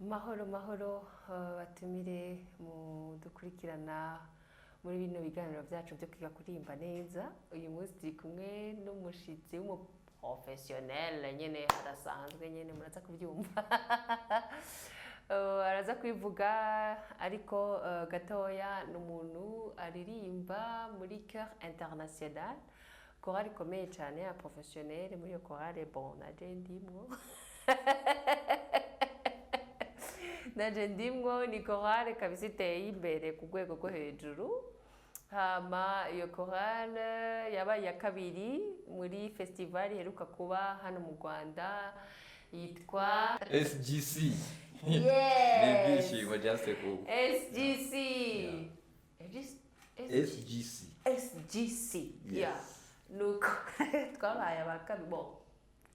Mahoro mahoro batumire mu dukurikirana muri bino biganiro byacu byo kwiga kuririmba neza. Uyu munsi turi kumwe n'umushitsi w'umuprofessionnel nyene harasanzwe nyene muraza kubyumva. Araza kwivuga ariko gatoya n'umuntu aririmba muri chœur international, chorale ikomeye cyane ya professionnel. Muri iyo chorale bon naje ndimwo naje ndimwo ni chorale kabisa iteye imbere ku rwego rwo hejuru. Hama iyo chorale yabaye ya kabiri muri festival iheruka kuba hano mu Rwanda yitwa SGC. Yes. Nibishimo jaste ku SGC. SGC. SGC. Yeah. Nuko twabaye abakabiri bon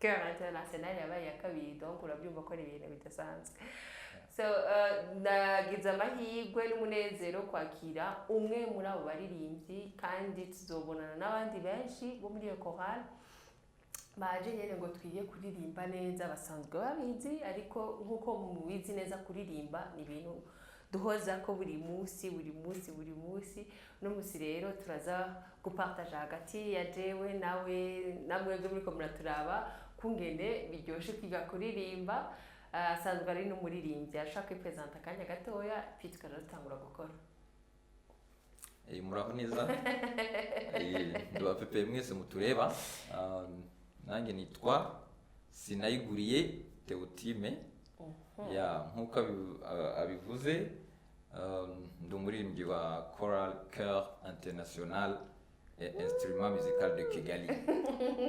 chœur international yabaye ya kabiri, donc urabyumva ko ari ibintu bidasanzwe. So nagize amahirwe n'umunezero kwakira umwe muri abo baririmbyi, kandi tuzobonana n'abandi benshi bo muri iyo chorale baje nyene ngo twige kuririmba neza. Basanzwe babizi, ariko nkuko mubizi neza kuririmba ni ibintu duhoza ko buri munsi. No musi rero turaza gupartager hagati ya jewe nawe namwebwe muriko muraturaba kungene biryoshe kwiga kuririmba. Asanzwe ari n'umuririmbyi, ashaka kwipresenta akanya gatoya puis tukaja dutangura gukora. Muraho neza. Ndo pepe mwese mutureba. Nanjye nitwa Sinayiguriye Teotime. Ya nkuko abivuze, ndo umuririmbyi wa Choral Chœur International Instrument Musical de Kigali.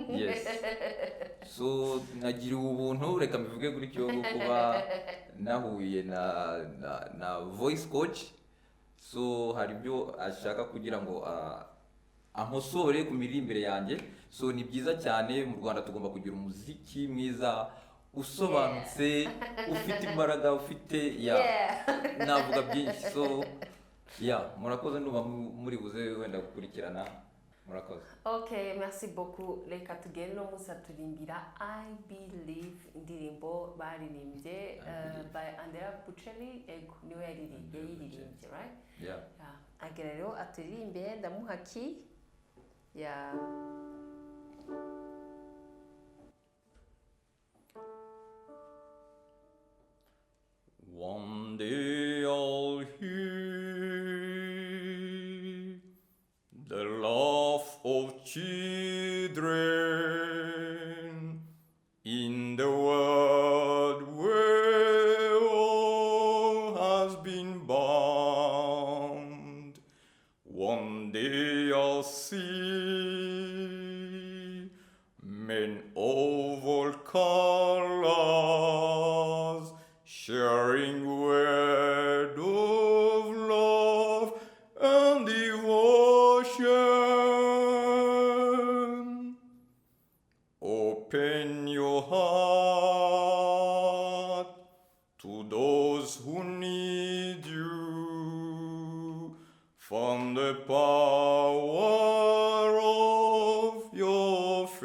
Yes. So nagira ubuntu reka mbivuge kuri cyo kuba nahuye na voice coach. So hari byo ashaka kugira ngo ankosore ku miririmbire yanjye. So ni byiza cyane, mu Rwanda tugomba kugira umuziki mwiza usobanutse, ufite imbaraga, ufite navuga byinshi. So murakoze, ndumva muri buze wenda gukurikirana. Murakoze. Okay, merci beaucoup. Reka tugende no musa turimbira I Believe, indirimbo baririmbye by Andrea Bocelli. Niwe yaririmbye, right? Yeah. Agera rero aturirimbe, ndamuha ki. One day I'll hear the laugh of children in the world where all has been bound. One day I'll see men of all colors sharing word of love and devotion. Open your heart to those who need you from the power of your faith.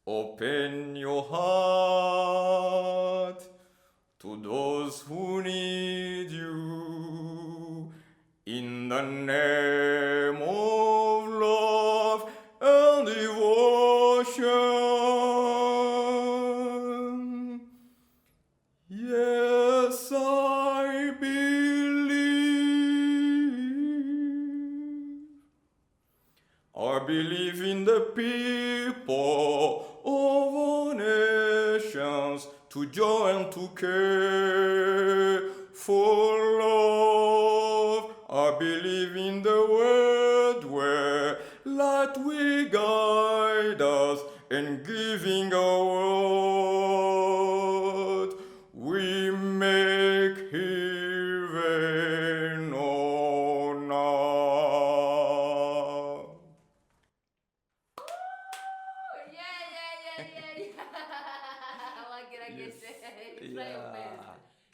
Open your heart to those who need you in the name of love and devotion. Yes, I believe. I believe in the people of all nations to join to care for love. I believe in the world where light will guide us and giving our word we make heaven on earth.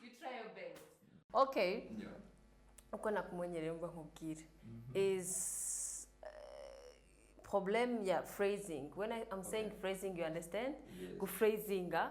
You try your best. Okay. Uko nakumenyereye mba nkubwira is problem ya phrasing. When I'm saying phrasing, you understand? Yes. Ku phrasinga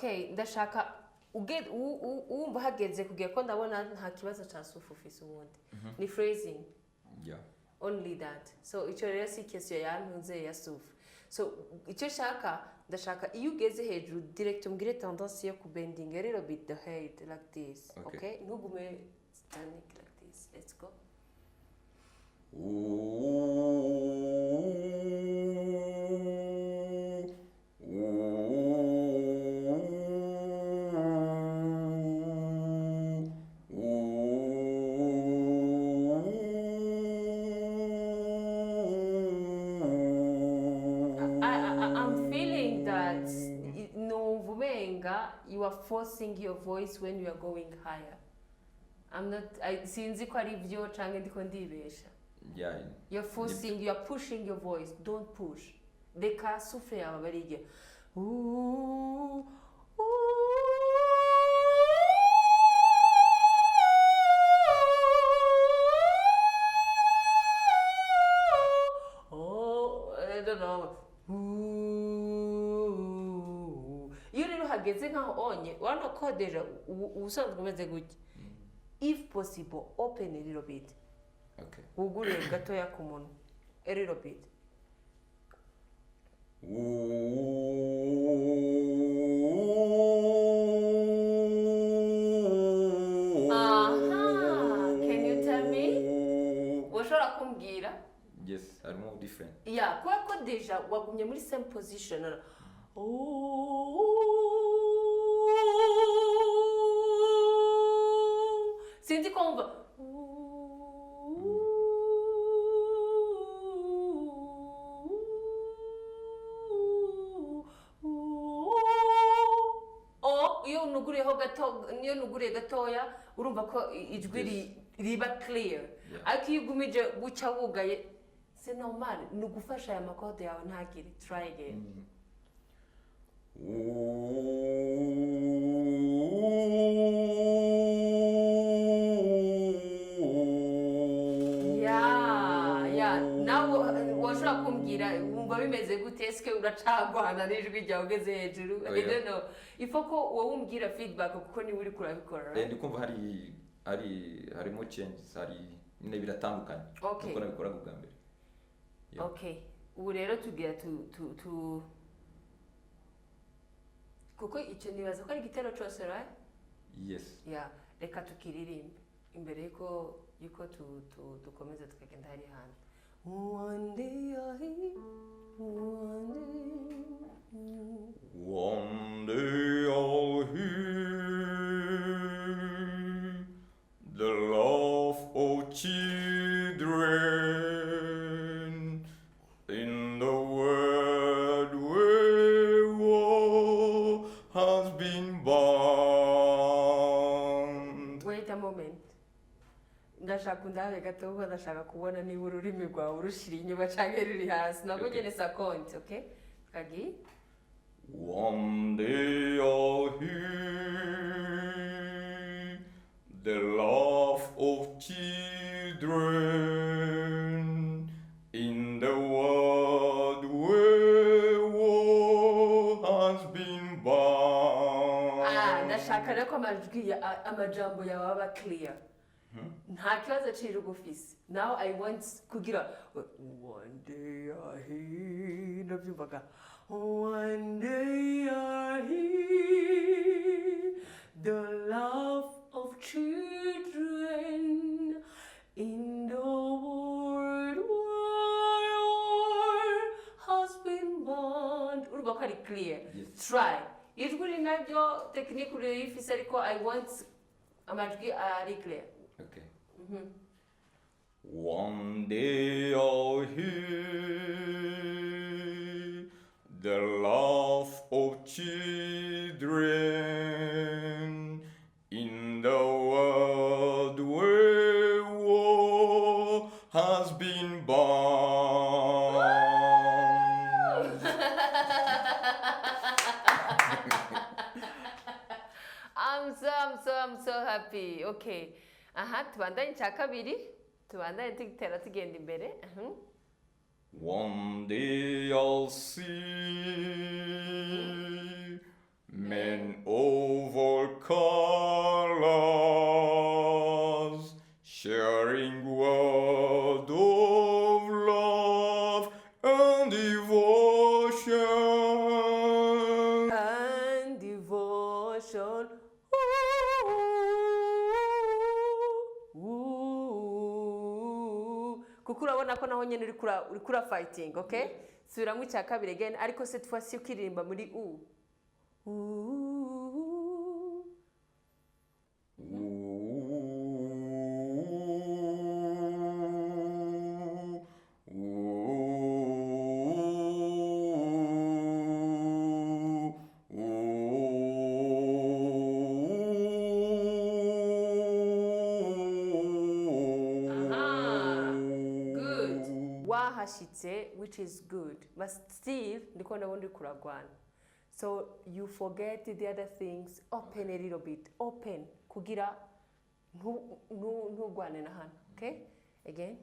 okay ndashaka wumva hageze kugira ko ndabona nta kibazo cya sufu ufise ubundi ni phrasing yeah only that so icyo rero si question yantunze ya sufu so icyo shaka ndashaka iyo ugeze hejuru direct umbwire tendance yo kubending a little bit the head like this okay ntugume standing like this let's go I'm feeling that no vumenga you are forcing your voice when you are going higher. I'm not sinzi ko ari byo canke ndiko ndibesha. yeah You're forcing, you're pushing your voice. Don't push. Deka souffle yawe barige. Ooh. Oh, I don't know. Iyo rero hageze nkaho onye wana ko deja ubusanzwe umeze gutya. If possible, open a little bit. okay Ugure gatoya ku munwa. A little bit. Can you tell me? Washobora kumbwira? yes harimo different Yeah, kwa ko deja wagumye muri same position. Sinzi kumva. Iyo nuguriyeho gato niyo nuguriye gatoya urumva ko ijwi riba clear ariko iyo ugumije guca wugaye c'est normal nugufasha aya makode yawe ntagire try again nawe washobora kumbwira wumva bimeze gute eske uracagwana n'ijwi ryawe ugeze hejuru I don't know ifo ko wowe umbwira feedback kuko niwe uri kurabikora ndi kumva harimo changes hari nyine biratandukanye nuko nabikoraga ubwa mbere okay ubu rero tugira tu kuko icyo nibaza ko ari igitero cyose right yes yeah reka tukiririmbe imbere yuko dukomeza tukagenda hari hantu one day I'll hear the laugh of children in the world where war has been banned. Wait a moment. Ndashaka ndabe gato uko ndashaka kubona niba ururimi rwawe urushira inyuma canke ruri hasi nabwo nyene seconde okay kagi one day I'll hear the laugh of children in the world where war has been banned. Ndashaka reko amajambo yawe aba clear nta kibazo ciri ugufise now I want kugira one day I hear ndabyumvaga one day I hear the laugh of children in the world where war has been banned urumva ko ari clear try ijwi rinaryo technique urifise ariko I want amajwi ari clear. Okay. One day I'll hear the laugh of children in the world where war has been banned. I'm so happy. Okay. Tubandanye cya kabiri. Tubandanye tugitera tugenda imbere. One day I'll see Men of all colors, sharing word of love and devotion. And devotion. Kuko urabona ko naho nyene uri kura fighting, okay? Subiramo icya kabiri again, ariko cette fois-ci ukiririmba muri u. Wahashitse, which is good, but still ndiko ndabona uri kuragwana. So you forget the other things, open a little bit, open kugira ntugwane na hano, okay? Again.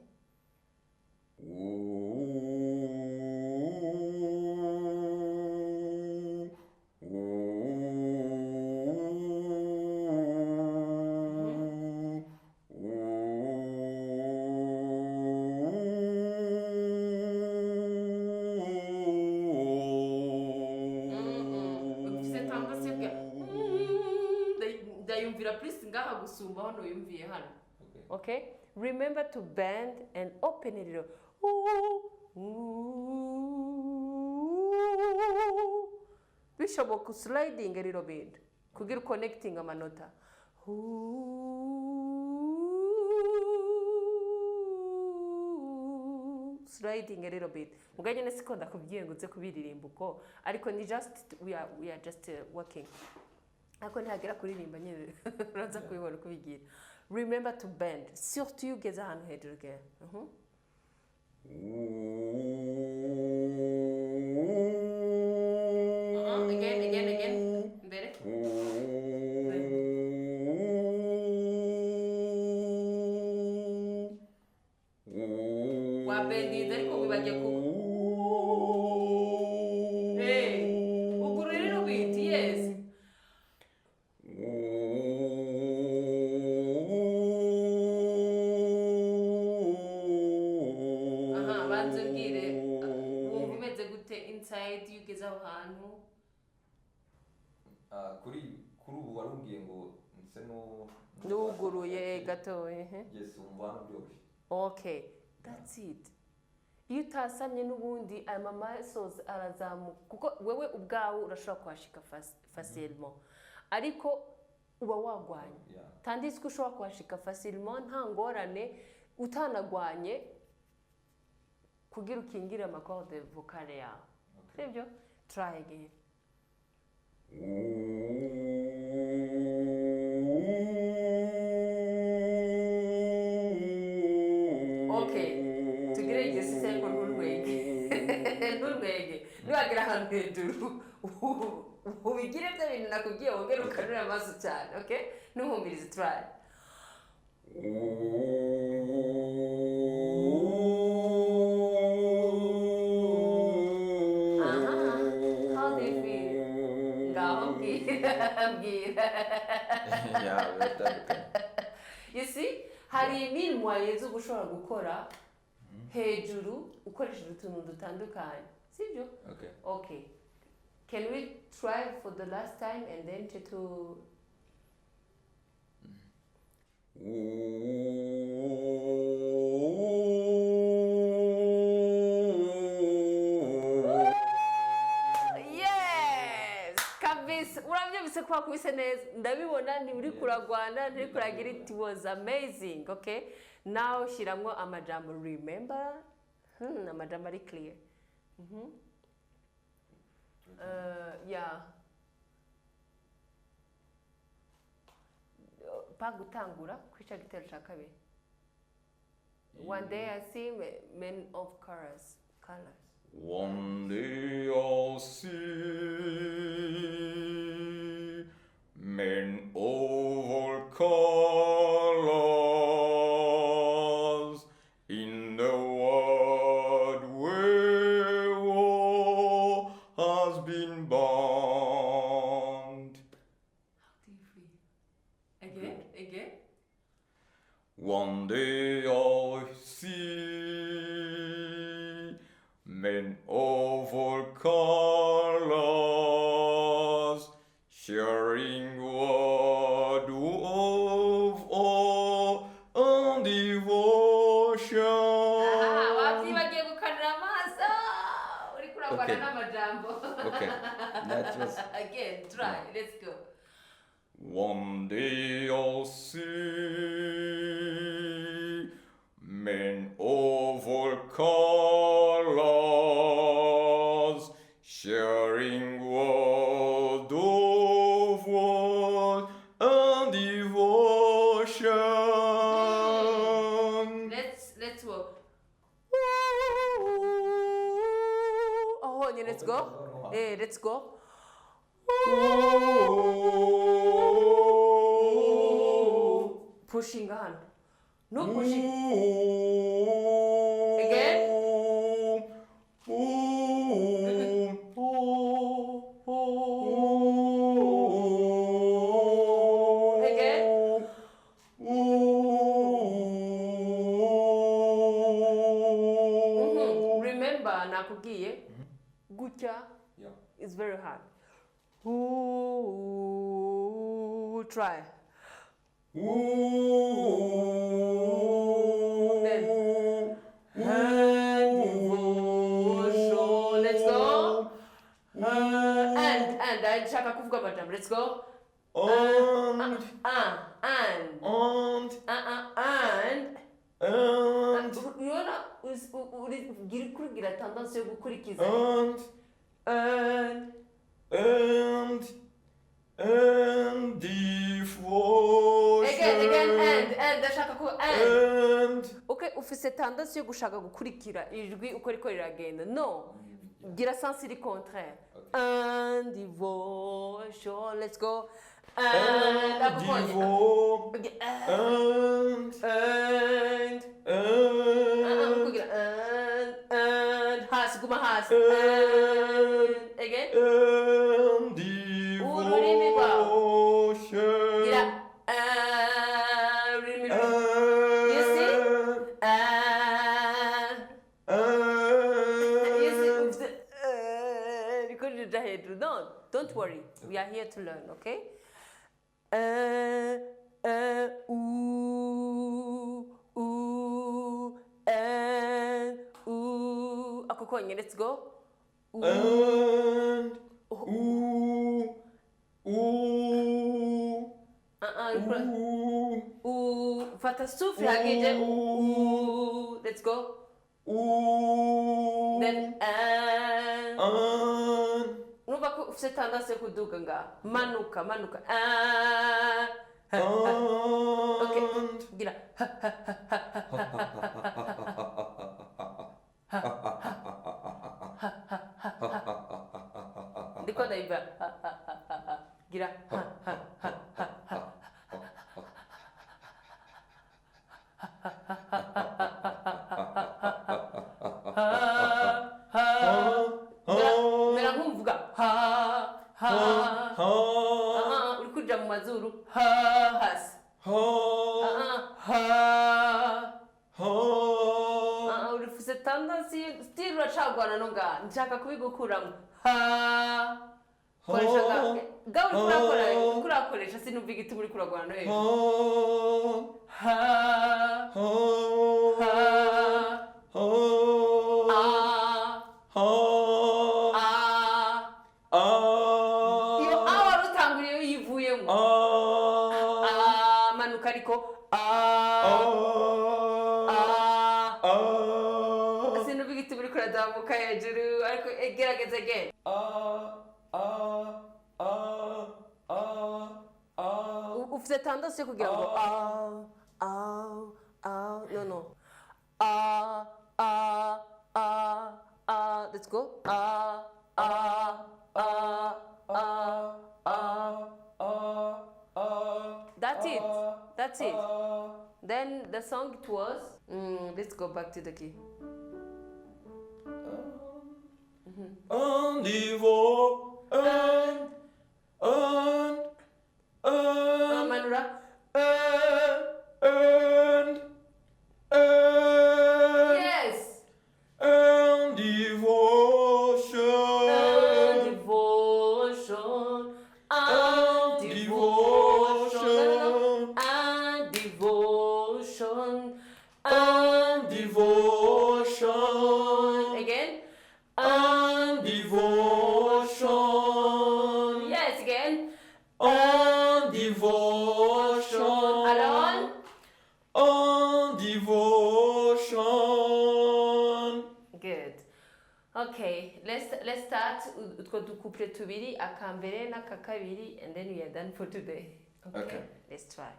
Okay? Remember to bend and open a little. Bishoboka sliding a little bit. Kugira connecting amanota. Sliding a little bit. Muganye nesiko ndakubwiye ngo uze kubiririmba uko ariko ni just we are just working. Ako ntihagera kuririmba nyine uraza kubibona uko bigira. Remember to bend. Surtout iyo ugeze ahantu hejuru again. Again. Mbere. Wabendinze ariko wibagiye ku. Uguru rero biti, yes. Kuri ubu warubwiye ngo nse n'uguruye gato yes umva byoroshye. Okay, that's it. Iyo utasamye n'ubundi aya muscles arazamuka kuko wewe ubwawe urashobora kuhashika facilement ariko uba wagwanye tandis ko ushobora kuhashika facilement nta ngorane utanagwanye kugira ukingire amacorde vocale yawe. Sibyo? Try again. Okay, tugire igisize ko nurwege niwagira ahantu hejuru ubigire byo bintu nakubwiye wongere ukanura amaso cyane, okay? Ntuhumirize, try. You see, hari imirimo zo gushobora gukora hejuru ukoresheje utuntu dutandukanye, sibyo? Okay. Can we try for the last time and then to urabyumvise ko wakubise neza ndabibona ni uri kuragwana ntiri kuragira it was amazing, okay? Now shiramwo amajambo remember amajambo ari clear. Yeah, pa gutangura kwica gitero cya kabiri. One day I see men of colors. One day I'll see men of all colors in the world where war has been born. men of all colors, sharing word of awe and devotion. wabyibagiye gukanira amaso uri kurabana Okay. n'amajambo. Okay, that was Again, try. Let's go. one day I'll see men of all colors, sharing word of word and devotion. Let's work. Oh, yeah, let's go. Hey, let's go. Pushing on. No pushing. Again. Again. Remember, nakubwiye gutya Yeah. is very hard. Ooh, try. Then hand devotion. Let's go. And I nshaka kuvuga amajambo. Let's go. And urabona uri kugira tendance yo gukurikiza and devotion. Again, and ndashaka ko And okay, ufise tendance yo gushaka gukurikira ijwi uko riko riragenda. No, gira sens iri contraire. And devotion. Let's go. And hasi guma hasi. Again. and devotion. Gira you see? You see? Because you're hejuru. No, don't worry. We are here to learn, okay? Ako konye, let's go. And Fata souffle hageje. Let's go. Then numva ko ufite tendance yo kuduga nga. Manuka. Okay, gira. Ndiko ndaiba. Gira. Mera nkumvuga. Uri kuja mu mazuru. Hasi. Uri fuse tendance still uracagwana no nga nshaka kubigukuramo. Koresha gawe kurakoresha sinumva igituma uri kuragwana no hejuru. Iyo awa rutanguriye yivuyemo. Manuka ariko. Sinumva igituma uri kurazamuka hejuru ariko gerageza again. Ufite tendance yo kugira ngo no. Let's go. That's it. Then the song it was. Let's go back to the key. and devotion. Manura. And Yes. and devotion. Okay, let's start utwo dukuple tubiri akambere n'akakabiri and then we are done for today. Okay. Let's try.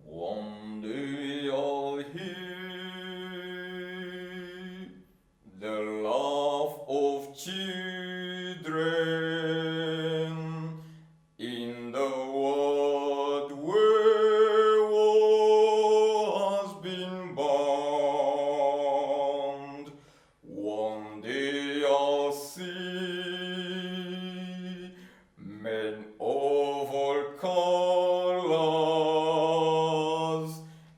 One day I'll hear the laugh of children in the world where war has been bound. One day I'll see men of all colors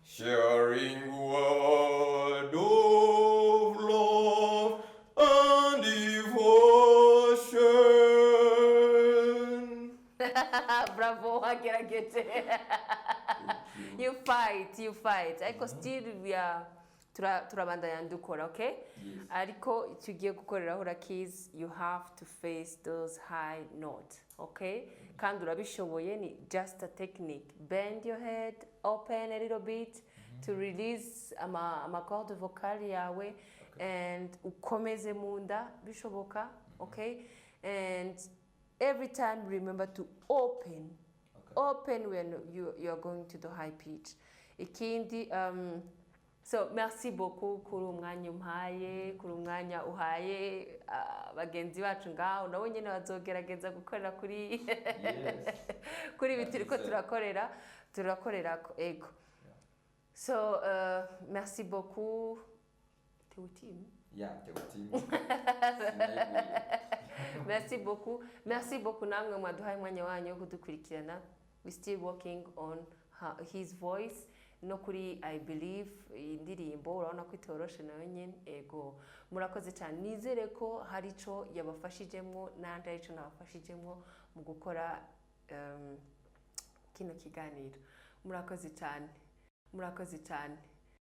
sharing word of love and devotion. Bravo, wagerageje. You fight. Ariko still we are turabandanya dukora, okay? Ariko icyo ugiye gukoreraho urakizi, you have to face those high notes, okay? Kandi urabishoboye, ni just a technique. Bend your head, open a little bit to release ama corde vocale yawe and ukomeze munda bishoboka, okay? And every time remember to open when you are going to the high pitch. Ikindi so merci beaucoup kuri umwanya umpaye, kuri umwanya uhaye bagenzi bacu ngaho nabo nyene bazogerageza gukorera kuri kuri bitiri ko turakorera ego. So merci beaucoup. Teutim. Yeah, Teutim. Merci beaucoup namwe mwaduhaye umwanya wanyu wo kudukurikirana. We still working on his voice. No kuri I believe indirimbo urabona ko itoroshe nayo nyene ego murakoze cyane nizere ko hari ico yabafashijemo nandi ari ico nabafashijemo mu gukora kino kiganiro murakoze cyane